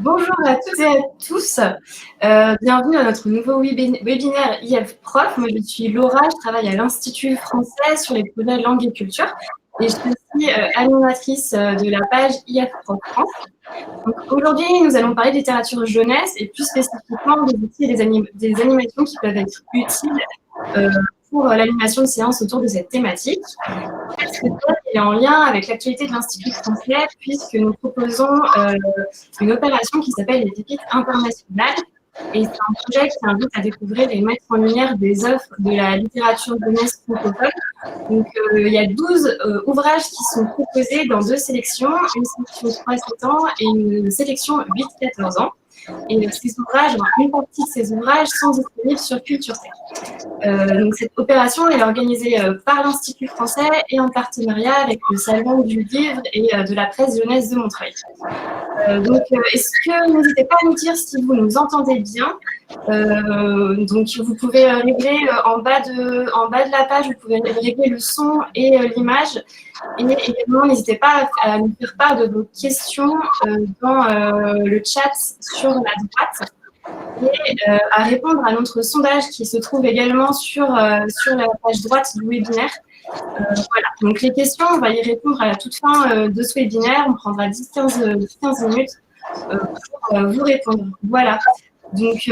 Bonjour à toutes et à tous. Bienvenue à notre nouveau webinaire IF Prof. Moi, je suis Laura, je travaille à l'Institut français sur les projets langue et culture et je suis aussi animatrice de la page IF Prof France. Donc, aujourd'hui, nous allons parler de littérature jeunesse et plus spécifiquement des outils et des animations qui peuvent être utiles pour l'animation de séances autour de cette thématique. Ce thème est en lien avec l'actualité de l'Institut français puisque nous proposons une opération qui s'appelle les Pépites internationales. Et c'est un projet qui invite à découvrir et mettre en lumière des œuvres de la littérature jeunesse francophone. Donc, il y a 12 ouvrages qui sont proposés dans deux sélections, une sélection 3-7 ans et une sélection 8-14 ans. Et ces ouvrages, une partie de ces ouvrages sont disponibles sur CultureTech. Donc cette opération est organisée par l'Institut français et en partenariat avec le Salon du livre et de la presse jeunesse de Montreuil. Donc, est-ce que n'hésitez pas à nous dire si vous nous entendez bien. Donc, vous pouvez régler en bas de la page, vous pouvez régler le son et l'image. Et également, n'hésitez pas à nous faire part de vos questions dans le chat sur la droite et à répondre à notre sondage qui se trouve également sur la page droite du webinaire. Voilà, donc les questions, on va y répondre à la toute fin de ce webinaire. On prendra 10-15 minutes pour vous répondre. Voilà, donc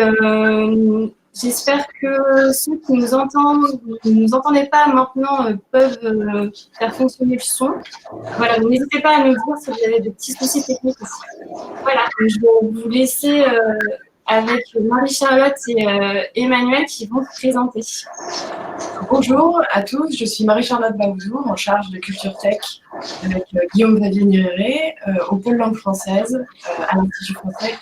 j'espère que ceux qui nous entendent, qui ne nous entendaient pas maintenant, peuvent faire fonctionner le son. Voilà, donc n'hésitez pas à nous dire si vous avez de petits soucis techniques aussi. Voilà, je vais vous laisser avec Marie-Charlotte et Emmanuel qui vont vous présenter. Bonjour à tous, je suis Marie-Charlotte Baouzou, en charge de CultureTech avec Guillaume Vavier-Nuréré au pôle langue française à l'Institut français.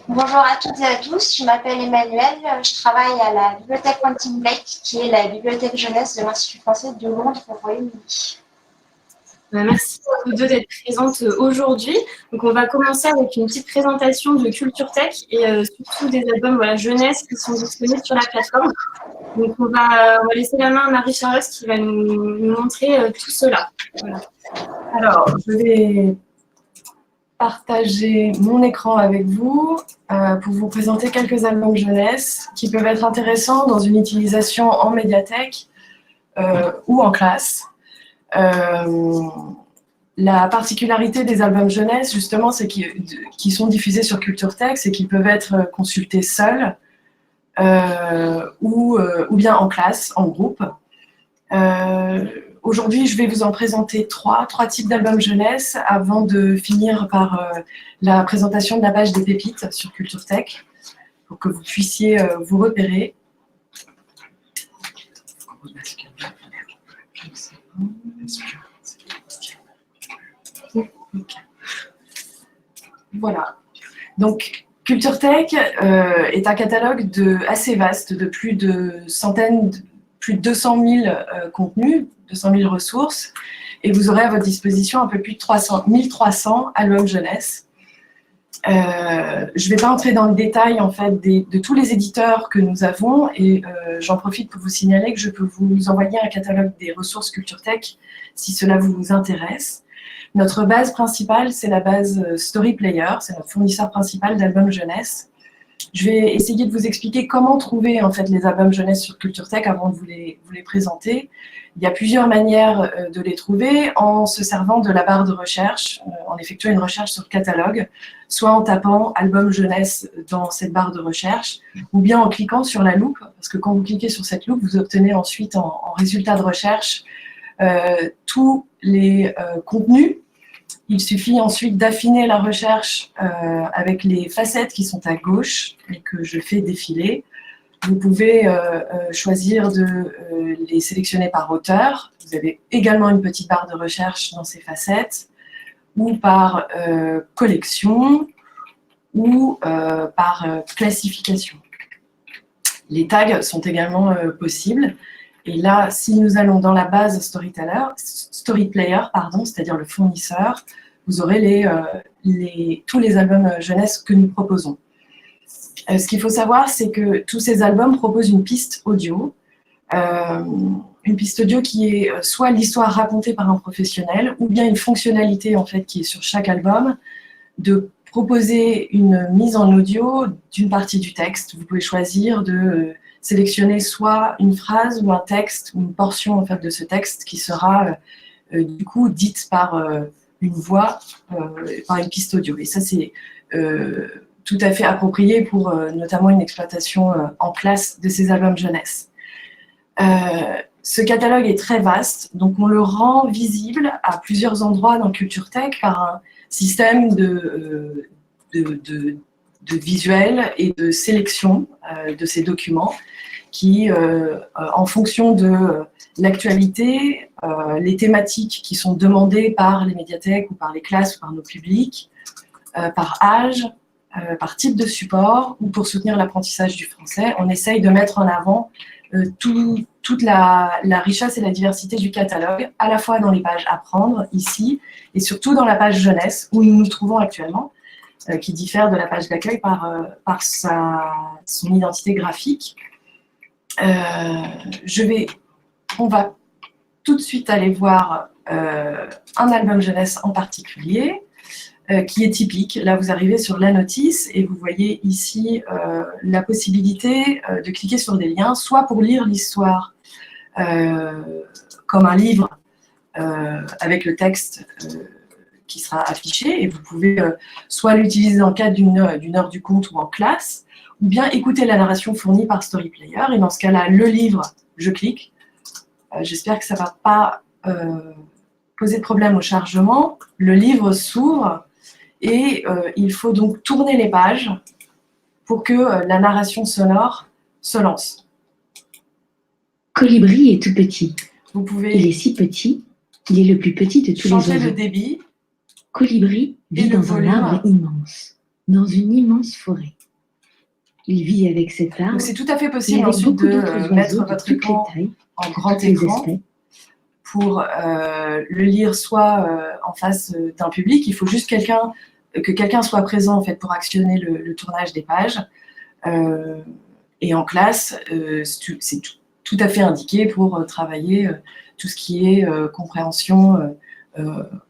Bonjour à toutes et à tous, je m'appelle Emmanuel, je travaille à la bibliothèque Quentin Blake, qui est la bibliothèque jeunesse de l'Institut français de Londres au Royaume-Uni. Merci à vous deux d'être présentes aujourd'hui. Donc, on va commencer avec une petite présentation de CultureTech et surtout des albums jeunesse qui sont disponibles sur la plateforme. Donc, on va laisser la main à Marie-Charlotte qui va nous montrer tout cela. Voilà. Alors, je vais partager mon écran avec vous pour vous présenter quelques albums jeunesse qui peuvent être intéressants dans une utilisation en médiathèque ou en classe. La particularité des albums jeunesse, justement, c'est qu'ils sont diffusés sur CultureTech, c'est qu'ils peuvent être consultés seuls ou bien en classe, en groupe. Aujourd'hui, je vais vous en présenter trois types d'albums jeunesse avant de finir par la présentation de la page des pépites sur CultureTech pour que vous puissiez vous repérer. Voilà. Donc, CultureTech est un catalogue assez vaste de plus de 200 000 contenus, 200 000 ressources, et vous aurez à votre disposition un peu plus de 1300 albums jeunesse. Je ne vais pas entrer dans le détail en fait de tous les éditeurs que nous avons et j'en profite pour vous signaler que je peux vous envoyer un catalogue des ressources CultureTech si cela vous intéresse. Notre base principale, c'est la base StoryPlayer, c'est notre fournisseur principal d'albums jeunesse. Je vais essayer de vous expliquer comment trouver en fait les albums jeunesse sur CultureTech avant de vous les présenter. Il y a plusieurs manières de les trouver en se servant de la barre de recherche, en effectuant une recherche sur le catalogue, soit en tapant album jeunesse dans cette barre de recherche, ou bien en cliquant sur la loupe, parce que quand vous cliquez sur cette loupe, vous obtenez ensuite en résultat de recherche tous les contenus. Il suffit ensuite d'affiner la recherche avec les facettes qui sont à gauche et que je fais défiler. Vous pouvez choisir de les sélectionner par auteur. Vous avez également une petite barre de recherche dans ces facettes, ou par collection, ou par classification. Les tags sont également possibles. Et là, si nous allons dans la base StoryPlayer, c'est-à-dire le fournisseur, vous aurez tous les albums jeunesse que nous proposons. Ce qu'il faut savoir, c'est que tous ces albums proposent une piste audio. Une piste audio qui est soit l'histoire racontée par un professionnel, ou bien une fonctionnalité en fait, qui est sur chaque album, de proposer une mise en audio d'une partie du texte. Vous pouvez choisir de sélectionner soit une phrase ou un texte, ou une portion en fait, de ce texte qui sera du coup dite par une voix, par une piste audio. Et ça, c'est tout à fait approprié pour notamment une exploitation en classe de ces albums jeunesse. Ce catalogue est très vaste, donc on le rend visible à plusieurs endroits dans Culture Tech par un système de visuels et de sélection de ces documents qui, en fonction de l'actualité, les thématiques qui sont demandées par les médiathèques ou par les classes ou par nos publics, par âge, par type de support ou pour soutenir l'apprentissage du français, on essaye de mettre en avant toute la richesse et la diversité du catalogue, à la fois dans les pages apprendre, ici, et surtout dans la page jeunesse, où nous nous trouvons actuellement, qui diffère de la page d'accueil par son identité graphique. On va tout de suite aller voir un album jeunesse en particulier, qui est typique. Là, vous arrivez sur la notice et vous voyez ici la possibilité de cliquer sur des liens, soit pour lire l'histoire comme un livre avec le texte qui sera affiché, et vous pouvez soit l'utiliser dans le cadre d'une heure du conte ou en classe, ou bien écouter la narration fournie par Storyplayer. Et dans ce cas-là, le livre, je clique. J'espère que ça ne va pas poser de problème au chargement. Le livre s'ouvre. Et il faut donc tourner les pages pour que la narration sonore se lance. Colibri est tout petit. Vous pouvez Il est si petit qu'il est le plus petit de tous les oiseaux. changer le débit. Colibri vit dans un arbre immense, dans une immense forêt. Il vit avec cet arbre. Donc c'est tout à fait possible ensuite de mettre votre écran en grand écran pour le lire soit en face d'un public. Il faut juste que quelqu'un soit présent en fait, pour actionner le tournage des pages. Et en classe, c'est tout à fait indiqué pour travailler tout ce qui est compréhension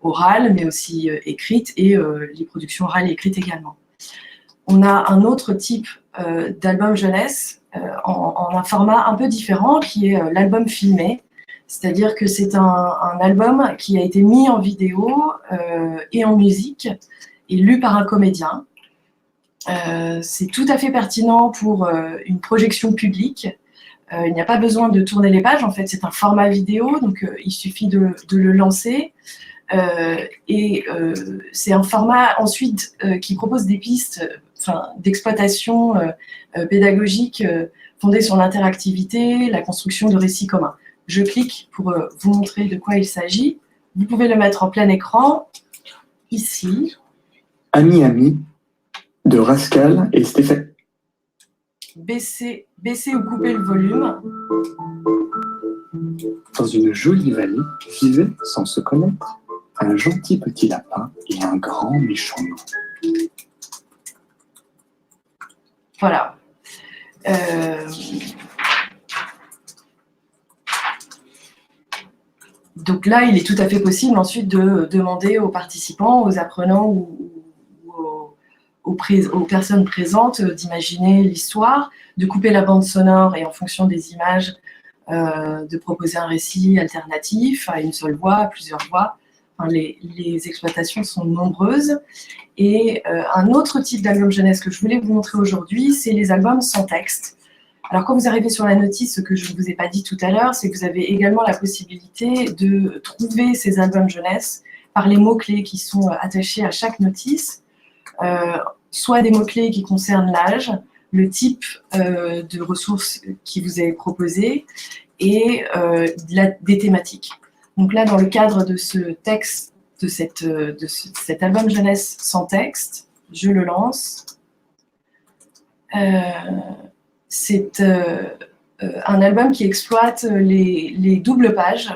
orale, mais aussi écrite, et les productions orales et écrites également. On a un autre type d'album jeunesse en un format un peu différent, qui est l'album filmé. C'est-à-dire que c'est un album qui a été mis en vidéo et en musique, et lu par un comédien. C'est tout à fait pertinent pour une projection publique. Il n'y a pas besoin de tourner les pages, en fait, c'est un format vidéo, donc il suffit de le lancer. C'est un format ensuite qui propose des pistes d'exploitation pédagogique fondées sur l'interactivité, la construction de récits communs. Je clique pour vous montrer de quoi il s'agit. Vous pouvez le mettre en plein écran, ici. Ami, ami, de Rascal et Stéphane. Baissez ou coupez le volume. Dans une jolie vallée vivaient, sans se connaître, un gentil petit lapin et un grand méchant loup. Voilà. Donc là, il est tout à fait possible ensuite de demander aux participants, aux apprenants ou aux personnes présentes d'imaginer l'histoire, de couper la bande sonore et en fonction des images, de proposer un récit alternatif à une seule voix, à plusieurs voix. Enfin, les exploitations sont nombreuses. Et un autre type d'album jeunesse que je voulais vous montrer aujourd'hui, c'est les albums sans texte. Alors, quand vous arrivez sur la notice, ce que je ne vous ai pas dit tout à l'heure, c'est que vous avez également la possibilité de trouver ces albums jeunesse par les mots-clés qui sont attachés à chaque notice, soit des mots-clés qui concernent l'âge, le type de ressources qui vous est proposé et des thématiques. Donc là, dans le cadre de ce texte, de cet album jeunesse sans texte, je le lance. C'est un album qui exploite les doubles pages.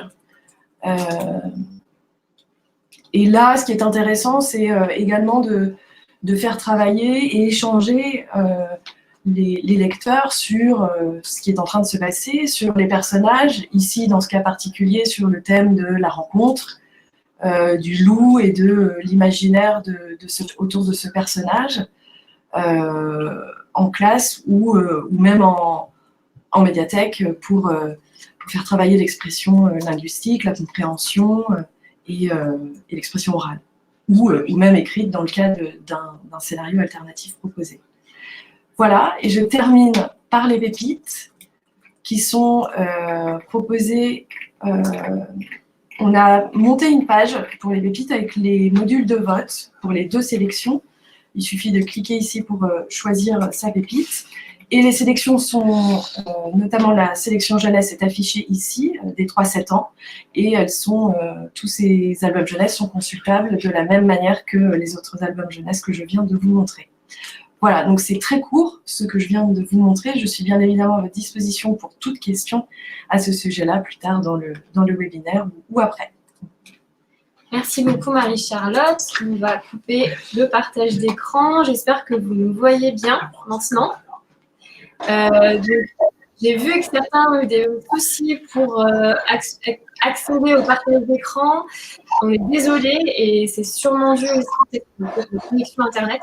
Et là, ce qui est intéressant, c'est également de faire travailler et échanger les lecteurs sur ce qui est en train de se passer, sur les personnages, ici, dans ce cas particulier, sur le thème de la rencontre, du loup et de l'imaginaire autour de ce personnage en classe ou même en médiathèque pour faire travailler l'expression linguistique, la compréhension et l'expression orale, ou même écrite dans le cadre d'un scénario alternatif proposé. Voilà, et je termine par les pépites qui sont proposées. On a monté une page pour les pépites avec les modules de vote pour les 2 sélections. Il suffit de cliquer ici pour choisir sa pépite. Et les sélections sont, notamment la sélection jeunesse est affichée ici, des 3-7 ans. Et elles sont, tous ces albums jeunesse sont consultables de la même manière que les autres albums jeunesse que je viens de vous montrer. Voilà, donc c'est très court ce que je viens de vous montrer. Je suis bien évidemment à votre disposition pour toute question à ce sujet-là plus tard dans le webinaire ou après. Merci beaucoup Marie-Charlotte. On va couper le partage d'écran. J'espère que vous nous voyez bien maintenant. J'ai vu que certains ont eu des soucis pour accéder au partage d'écran. On est désolé et c'est sûrement dû aussi à la connexion Internet.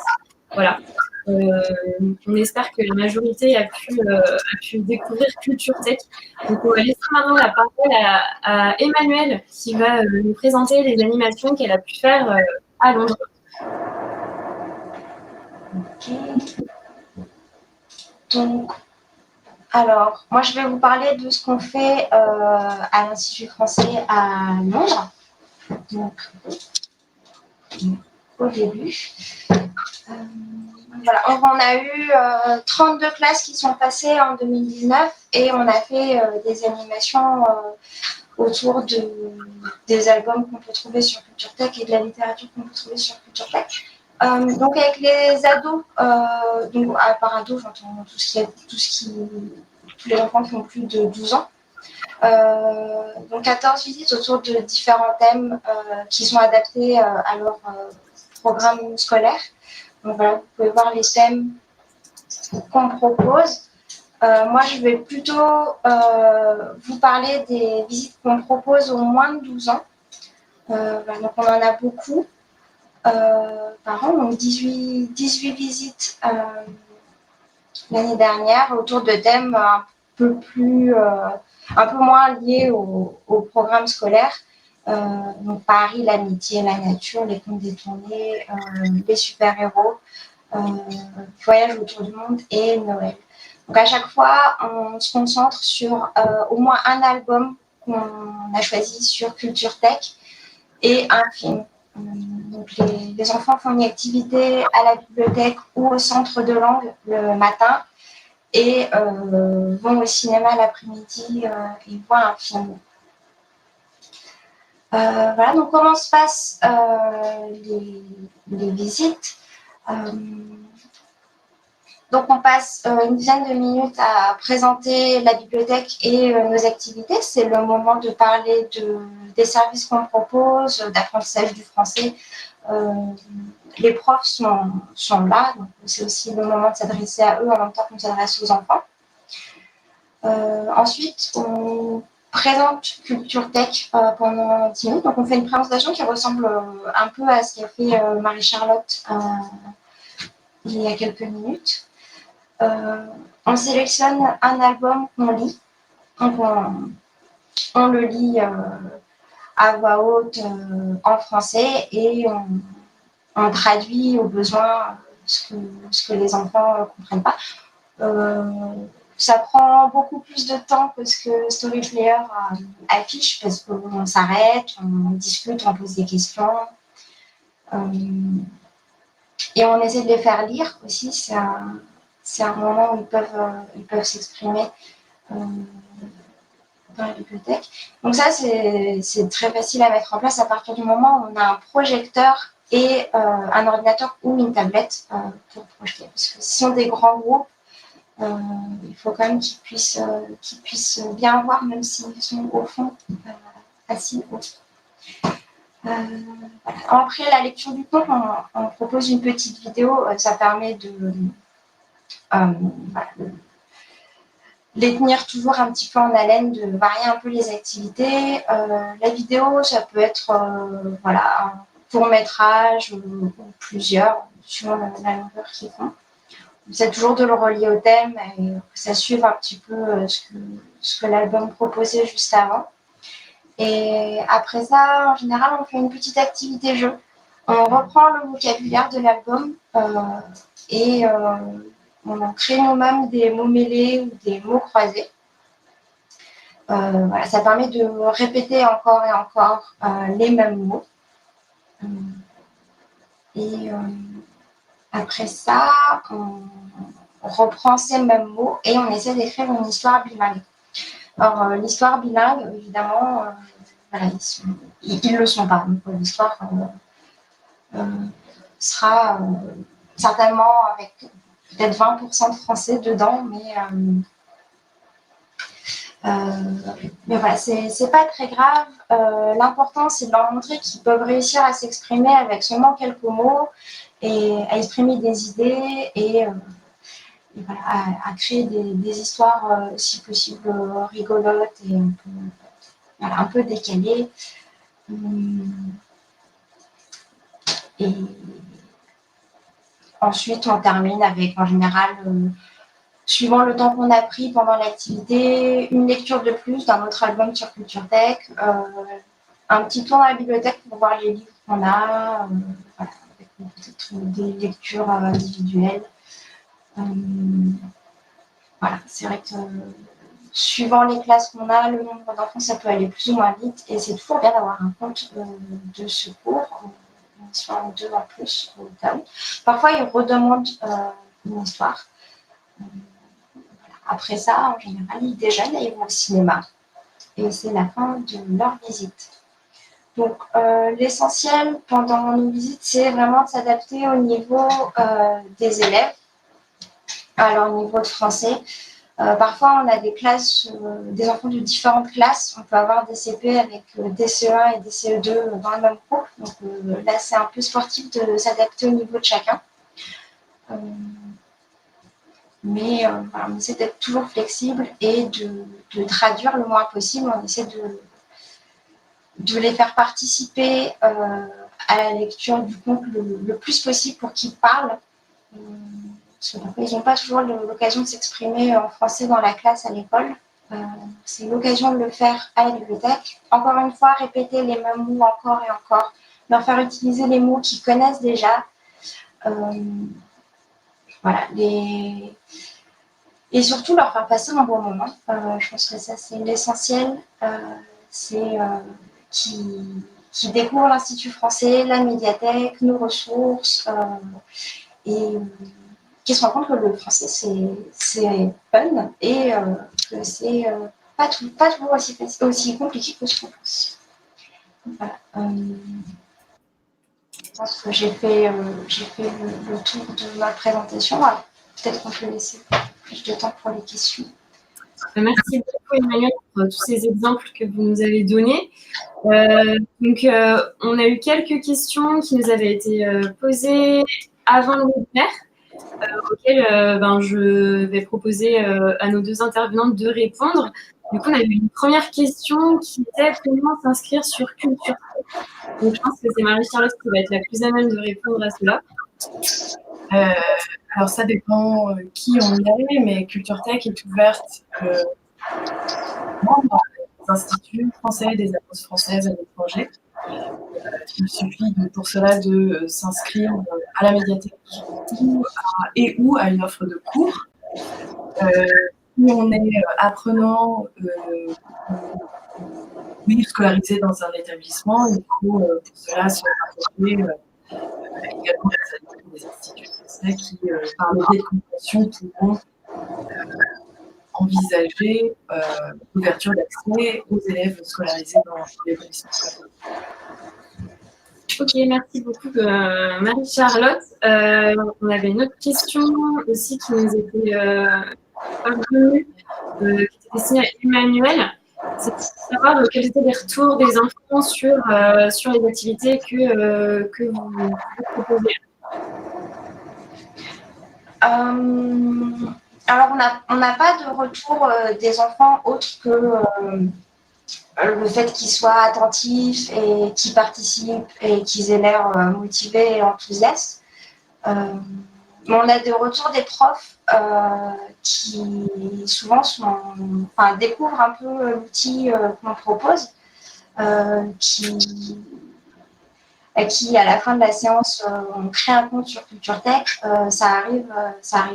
Voilà. On espère que la majorité a pu découvrir Culture Tech. Donc, on va laisser maintenant la parole à Emmanuelle qui va nous présenter les animations qu'elle a pu faire à Londres. Ok. Donc, alors, moi, je vais vous parler de ce qu'on fait à l'Institut français à Londres. Donc, au début. Voilà, on a eu 32 classes qui sont passées en 2019 et on a fait des animations autour des albums qu'on peut trouver sur Culture Tech et de la littérature qu'on peut trouver sur Culture Tech. Donc avec les ados, donc par ados, j'entends tous les enfants qui ont plus de 12 ans. Donc 14 visites autour de différents thèmes qui sont adaptés à leur programme scolaire. Donc voilà, vous pouvez voir les thèmes qu'on propose. Moi, je vais plutôt vous parler des visites qu'on propose aux moins de 12 ans. Voilà, donc on en a beaucoup par an, donc 18 visites l'année dernière autour de thèmes un peu moins liés au programme scolaire. Donc Paris, l'amitié, la nature, les contes détournés, les super-héros, voyage autour du monde et Noël. Donc à chaque fois, on se concentre sur au moins un album qu'on a choisi sur Culture Tech et un film. Donc les enfants font une activité à la bibliothèque ou au centre de langue le matin et vont au cinéma l'après-midi et voient un film. Voilà, donc comment se passent les visites. Donc on passe une dizaine de minutes à présenter la bibliothèque et nos activités. C'est le moment de parler des services qu'on propose, d'apprentissage du français. Les profs sont là, donc c'est aussi le moment de s'adresser à eux en même temps qu'on s'adresse aux enfants. Ensuite, on présente Culture Tech pendant 10 minutes. Donc on fait une présentation qui ressemble un peu à ce qu'a fait Marie-Charlotte il y a quelques minutes. On sélectionne un album qu'on lit. Donc on le lit à voix haute en français et on traduit au besoin ce que les enfants ne comprennent pas. Ça prend beaucoup plus de temps que ce que StoryPlayer affiche parce qu'on s'arrête, on discute, on pose des questions. Et on essaie de les faire lire aussi. C'est un moment où ils peuvent s'exprimer dans la bibliothèque. Donc ça, c'est très facile à mettre en place à partir du moment où on a un projecteur et un ordinateur ou une tablette pour projeter. Parce que ce sont des grands groupes, il faut quand même qu'ils puissent bien voir, même s'ils sont au fond, assis au fond. Voilà. Après la lecture du conte, on propose une petite vidéo. Ça permet les tenir toujours un petit peu en haleine, de varier un peu les activités. La vidéo, ça peut être voilà, un court-métrage ou plusieurs, suivant la longueur qu'ils font. C'est toujours de le relier au thème et que ça suive un petit peu ce que l'album proposait juste avant. Et après ça, en général, on fait une petite activité jeu. On reprend le vocabulaire de l'album et on en crée nous-mêmes des mots mêlés ou des mots croisés. Voilà, ça permet de répéter encore et encore les mêmes mots. Et après ça, on reprend ces mêmes mots et on essaie d'écrire une histoire bilingue. Alors, l'histoire bilingue, évidemment, voilà, ils le sont pas. Donc, l'histoire sera certainement avec peut-être 20% de français dedans, mais voilà, c'est pas très grave. L'important, c'est de leur montrer qu'ils peuvent réussir à s'exprimer avec seulement quelques mots et à exprimer des idées et voilà, à créer des histoires, si possible, rigolotes et voilà, un peu décalées. Et ensuite, on termine avec, en général, suivant le temps qu'on a pris pendant l'activité, une lecture de plus d'un autre album sur Culture Tech, un petit tour dans la bibliothèque pour voir les livres qu'on a, voilà, avec peut-être des lectures individuelles. Voilà, c'est vrai que suivant les classes qu'on a, le nombre d'enfants, ça peut aller plus ou moins vite et c'est toujours bien d'avoir un compte de secours, soit deux en plus au cas où. Parfois, ils redemandent une histoire. Après ça, en général, ils déjeunent et ils vont au cinéma. Et c'est la fin de leur visite. Donc, l'essentiel pendant nos visites, c'est vraiment de s'adapter au niveau des élèves, à leur niveau de français. Parfois, on a des classes, des enfants de différentes classes. On peut avoir des CP avec des CE1 et des CE2 dans le même groupe. Donc là, c'est un peu sportif de s'adapter au niveau de chacun. Mais voilà, on essaie d'être toujours flexible et de traduire le moins possible. On essaie de les faire participer à la lecture du conte le plus possible pour qu'ils parlent. Parce qu'ils n'ont pas toujours l'occasion de s'exprimer en français dans la classe à l'école. C'est l'occasion de le faire à la bibliothèque. Encore une fois, répéter les mêmes mots encore et encore. Leur faire utiliser les mots qu'ils connaissent déjà. Voilà, et surtout leur faire passer un bon moment. Je pense que ça, c'est l'essentiel. C'est qu'ils découvrent l'Institut français, la médiathèque, nos ressources, et qu'ils se rendent compte que le français, c'est fun et que c'est pas toujours aussi compliqué que ce qu'on pense. Voilà. Je pense que j'ai fait le tour de ma présentation. Alors, peut-être qu'on peut laisser plus de temps pour les questions. Merci beaucoup, Emmanuel, pour tous ces exemples que vous nous avez donnés. On a eu quelques questions qui nous avaient été posées avant le webinaire, auxquelles je vais proposer à nos deux intervenantes de répondre. Du coup, on a eu une première question qui était comment s'inscrire sur Culture Tech. Donc, je pense que c'est Marie-Charlotte qui va être la plus à même de répondre à cela. Alors, ça dépend qui on est, mais Culture Tech est ouverte membres des instituts français, des alliances françaises à l'étranger. Il suffit pour cela de s'inscrire à la médiathèque ou à une offre de cours. Si on est apprenant ou scolarisé dans un établissement, il faut pour cela se rapprocher également des instituts français qui, par le biais de conventions, pourront envisager l'ouverture d'accès aux élèves scolarisés dans l'établissement scolaire. Ok, merci beaucoup Marie-Charlotte. On avait une autre question aussi qui nous était parvenue, qui était destinée à Emmanuel. C'est pour savoir quels étaient les retours des enfants sur les activités que vous proposez. Alors, on n'a pas de retour des enfants autre que le fait qu'ils soient attentifs et qu'ils participent et qu'ils aient l'air motivés et enthousiastes. Mais on a des retours des profs qui souvent découvrent un peu l'outil qu'on propose, qui à la fin de la séance, on crée un compte sur Culture Tech. Ça arrive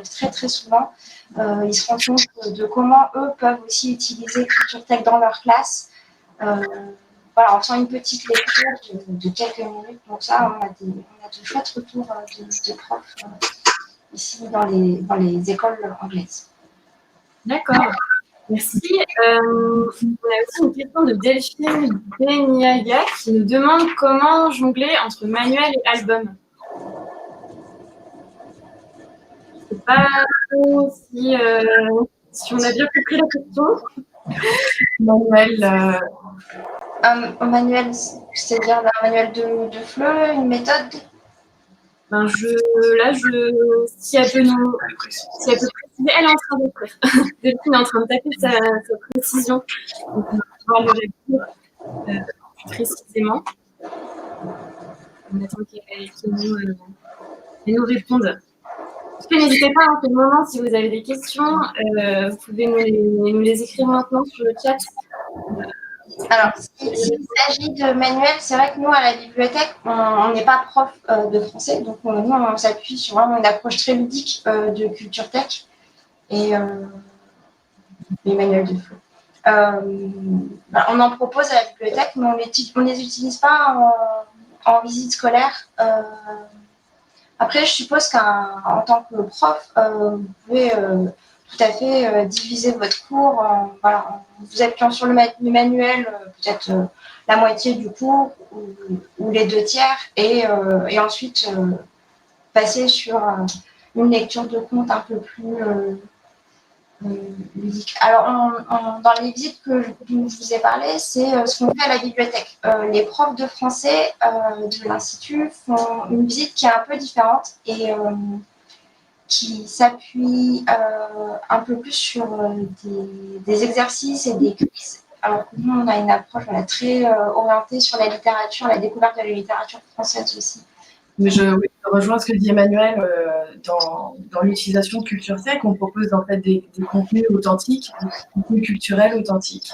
très très souvent. Ils se rendent compte de comment eux peuvent aussi utiliser Culture Tech dans leur classe. Voilà, en faisant une petite lecture de quelques minutes. Donc ça, on a de chouettes retours de profs ici dans les écoles anglaises. D'accord. Merci. On a aussi une question de Delphine Beniaga qui nous demande comment jongler entre manuel et album. Je ne sais pas trop si on a bien compris la question. Manuel, Un manuel, c'est-à-dire un manuel de FLE, une méthode. Ben si elle peut préciser, elle est en train d'écrire. Delphine est en train de taper sa précision. Donc, on va pouvoir le répondre plus précisément. On attend qu'elle nous réponde. N'hésitez pas, en ce moment, si vous avez des questions, vous pouvez nous les écrire maintenant sur le chat. Alors, s'il s'agit de manuels, c'est vrai que nous, à la bibliothèque, on n'est pas prof de français, donc nous, on s'appuie sur vraiment une approche très ludique de Culture Tech et les manuels de FLE. On en propose à la bibliothèque, mais on ne les utilise pas en visite scolaire. Après, je suppose qu'en tant que prof, vous pouvez tout à fait diviser votre cours en vous appuyant sur le manuel, peut-être la moitié du cours ou les 2 tiers, et ensuite passer sur une lecture de compte un peu plus ludique. Alors, dans les visites dont je vous ai parlé, c'est ce qu'on fait à la bibliothèque. Les profs de français de l'Institut font une visite qui est un peu différente et qui s'appuie un peu plus sur des exercices et des quiz. Alors que nous, on a une approche très orientée sur la littérature, la découverte de la littérature française aussi. Mais je rejoins ce que dit Emmanuel dans l'utilisation de Culture Tech. On propose en fait des contenus authentiques, des contenus culturels authentiques.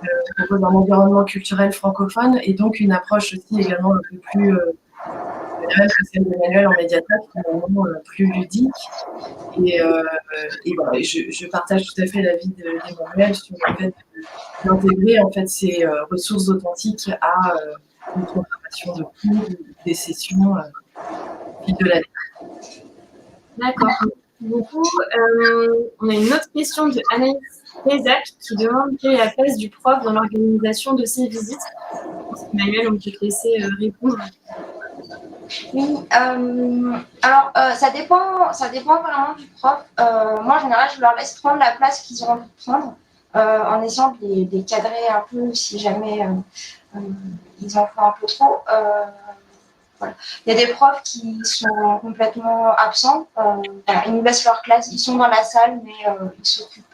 On propose un environnement culturel francophone et donc une approche aussi également un peu plus que celle d'Emmanuel en médiathèque, vraiment plus ludique. Et voilà, je partage tout à fait l'avis d'Emmanuel sur le fait d'intégrer en fait ces ressources authentiques à une programmation de cours, des sessions au fil de l'année. D'accord. Merci beaucoup. On a une autre question de Anaïs Pézac qui demande quelle est la place du prof dans l'organisation de ces visites. Emmanuel, on peut te laisser répondre. Oui, alors ça dépend vraiment du prof. Moi, en général, je leur laisse prendre la place qu'ils ont envie de prendre, en essayant de les cadrer un peu si jamais ils en font un peu trop. Voilà. Il y a des profs qui sont complètement absents. Ils nous laissent leur classe, ils sont dans la salle, mais ils s'occupent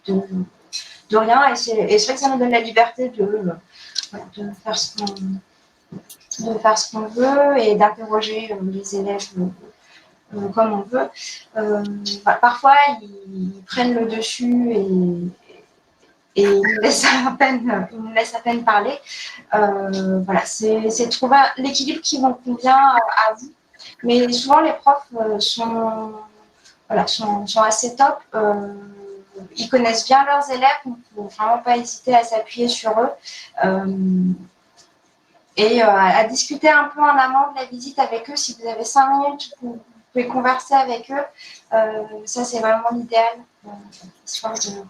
de rien. Et c'est vrai que ça nous donne la liberté de faire ce qu'on veut et d'interroger les élèves comme on veut. Parfois, ils prennent le dessus et ils nous laissent à peine parler. C'est trouver l'équilibre qui vous convient à vous. Mais souvent, les profs sont assez top. Ils connaissent bien leurs élèves, donc il ne faut vraiment pas hésiter à s'appuyer sur eux. Et à discuter un peu en amont de la visite avec eux. Si vous avez 5 minutes, vous pouvez converser avec eux. Ça, c'est vraiment l'idéal, histoire de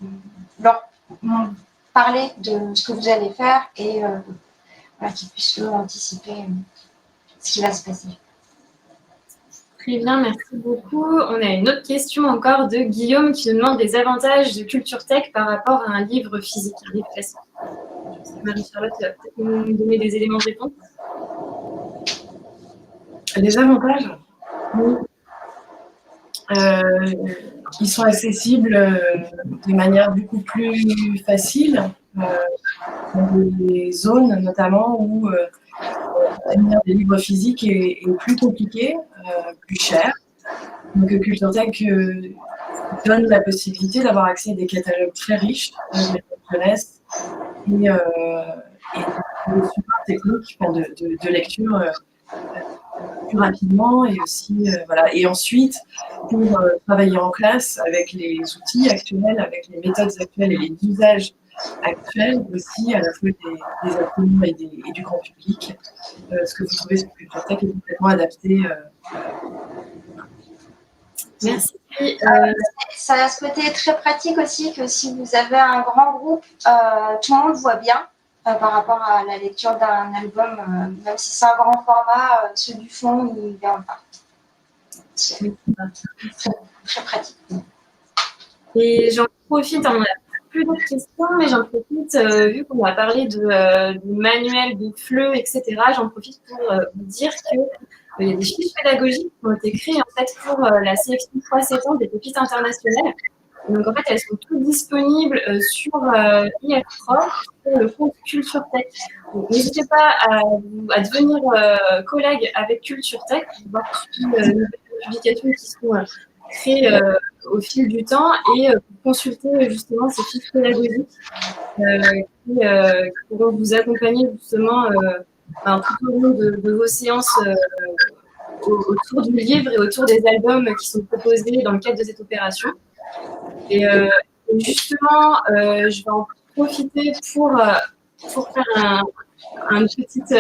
leur parler de ce que vous allez faire et qu'ils puissent eux anticiper ce qui va se passer. Très bien, merci beaucoup. On a une autre question encore de Guillaume qui nous demande les avantages de Culture Tech par rapport à un livre physique, un livre classique. Marie-Charlotte va peut-être nous donner des éléments de réponse. Les avantages ? qui sont accessibles de manière beaucoup plus facile dans des zones notamment où obtenir des livres physiques est plus compliqué, plus cher. Donc Culture Tech donne la possibilité d'avoir accès à des catalogues très riches de jeunesse et des supports techniques de lecture plus rapidement et aussi voilà. Et ensuite pour travailler en classe avec les outils actuels, avec les méthodes actuelles et les usages actuels aussi, à la fois des apprenants et du grand public. Ce que vous trouvez sur Culture Tech est complètement adapté. Merci. Ça a ce côté très pratique aussi que si vous avez un grand groupe, tout le monde voit bien par rapport à la lecture d'un album, même si c'est un grand format, ceux du fond, ils ne verront pas. C'est très pratique. Et j'en profite, on n'a plus d'autres questions, mais j'en profite, vu qu'on a parlé de manuels, de FLE, etc., j'en profite pour vous dire que il y a des fiches pédagogiques qui ont été créées en fait, pour la sélection 3-7 ans des pépites internationales. Donc en fait, elles sont toutes disponibles sur IFProf, sur le compte Culture Tech. Donc n'hésitez pas à devenir collègue avec Culture Tech pour voir toutes les nouvelles publications qui sont créées au fil du temps et consulter justement ces fiches pédagogiques qui pourront vous accompagner justement tout au long de vos séances autour du livre et autour des albums qui sont proposés dans le cadre de cette opération. Et justement, je vais en profiter pour faire une petite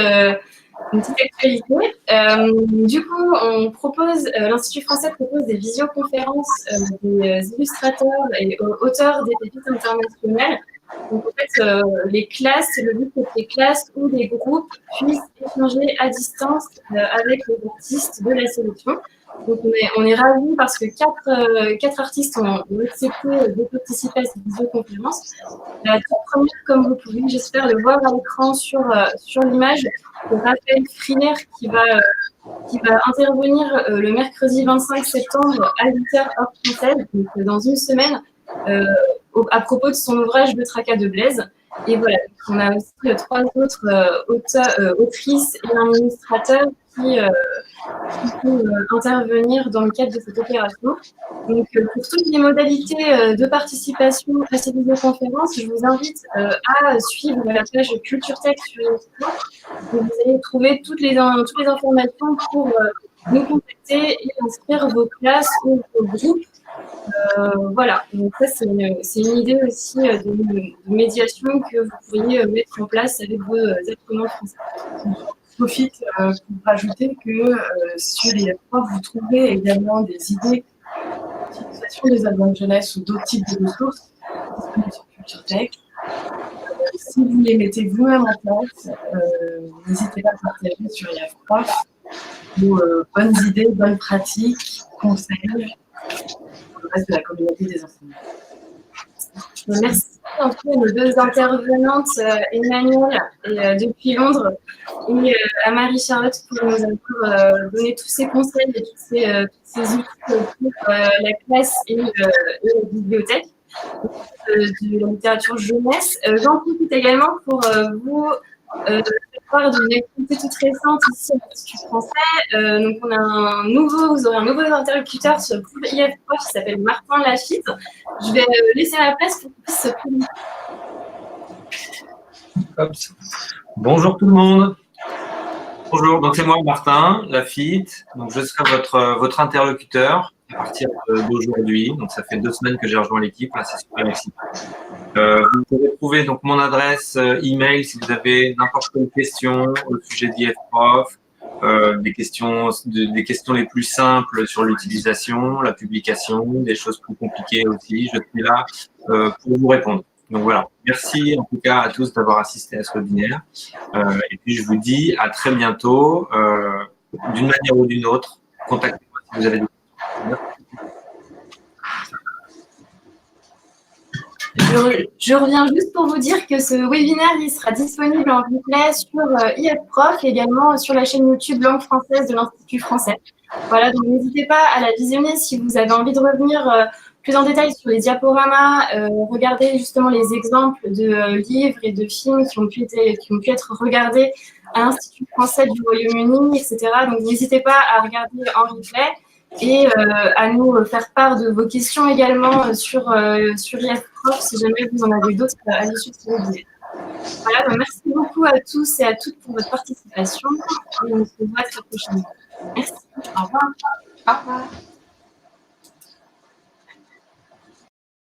actualité. Du coup, l'Institut français propose des visioconférences des illustrateurs et auteurs des pépites internationales. Donc, en fait, les classes, le but c'est que les classes ou les groupes puissent échanger à distance avec les artistes de la sélection. Donc, on est ravis parce que quatre artistes ont accepté de participer à cette visioconférence. La toute première, comme vous pouvez, j'espère, le voir à l'écran sur l'image, c'est Raphaël Frier qui va intervenir le mercredi 25 septembre à 8h heure française, donc dans une semaine, à propos de son ouvrage Le Tracas de Blaise. Et voilà, on a aussi 3 autres autrices et un illustrateur qui peut intervenir dans le cadre de cette opération. Donc, pour toutes les modalités de participation à cette visioconférence, je vous invite à suivre la page Culture Tech sur YouTube. Vous allez trouver toutes les informations pour nous contacter et inscrire vos classes ou vos groupes. Voilà, donc ça c'est une idée aussi de médiation que vous pourriez mettre en place avec vos apprenants français. Je profite pour rajouter que sur IFProf, vous trouvez également des idées d'utilisation des albums jeunesse ou d'autres types de ressources disponibles sur Culture Tech. Si vous les mettez vous-même en place, n'hésitez pas à partager sur IFProf vos bonnes idées, bonnes pratiques, conseils pour le reste de la communauté des enseignants. Merci en tout cas aux 2 intervenantes, Emmanuel depuis Londres et à Marie-Charlotte pour nous avoir donné tous ces conseils et tous ces outils pour la classe et la bibliothèque de la littérature jeunesse. J'en profite également pour vous part d'une activité toute récente ici à l'Institut français. Donc vous aurez un nouveau interlocuteur sur IFProf qui s'appelle Martin Lafitte. Je vais laisser la place pour qu'il puisse se présenter. Bonjour tout le monde. Bonjour, donc c'est moi Martin Lafitte. Donc je serai votre interlocuteur à partir d'aujourd'hui. Donc ça fait 2 semaines que j'ai rejoint l'équipe. Là, c'est super excitant. Vous pouvez trouver donc mon adresse email si vous avez n'importe quelle question au sujet d'IFProf, des questions les plus simples sur l'utilisation, la publication, des choses plus compliquées aussi. Je suis là pour vous répondre. Donc voilà, merci en tout cas à tous d'avoir assisté à ce webinaire. Et puis je vous dis à très bientôt, d'une manière ou d'une autre. Contactez-moi si vous avez des questions. Je reviens juste pour vous dire que ce webinaire il sera disponible en replay sur IFProf et également sur la chaîne YouTube Langue française de l'Institut français. Voilà, donc n'hésitez pas à la visionner si vous avez envie de revenir plus en détail sur les diaporamas, regardez justement les exemples de livres et de films qui ont pu être regardés à l'Institut français du Royaume-Uni, etc. Donc n'hésitez pas à regarder en replay et à nous faire part de vos questions également sur IF Prof si jamais vous en avez d'autres à l'issue de ce webinaire. Voilà, donc merci beaucoup à tous et à toutes pour votre participation et on se voit très prochainement. Merci. Au revoir. Au revoir.